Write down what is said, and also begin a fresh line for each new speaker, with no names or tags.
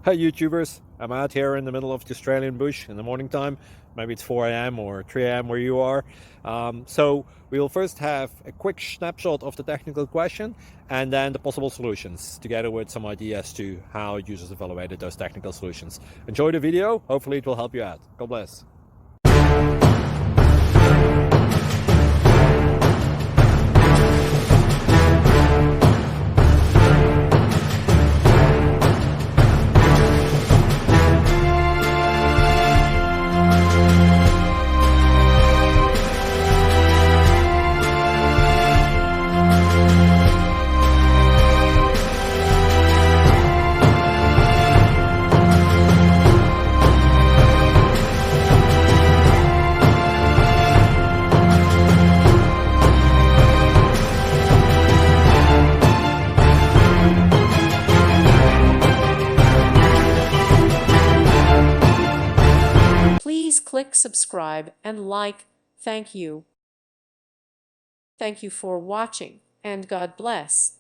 Hey YouTubers, I'm out here in the middle of the Australian bush in the morning time. Maybe it's 4 a.m. or 3 a.m. where you are. So we'll first have a quick snapshot of the technical question and then the possible solutions, together with some ideas to how users evaluated those technical solutions. Enjoy the video, hopefully it will help you out. God bless.
Please click subscribe and like. Thank you. Thank you for watching, and God bless.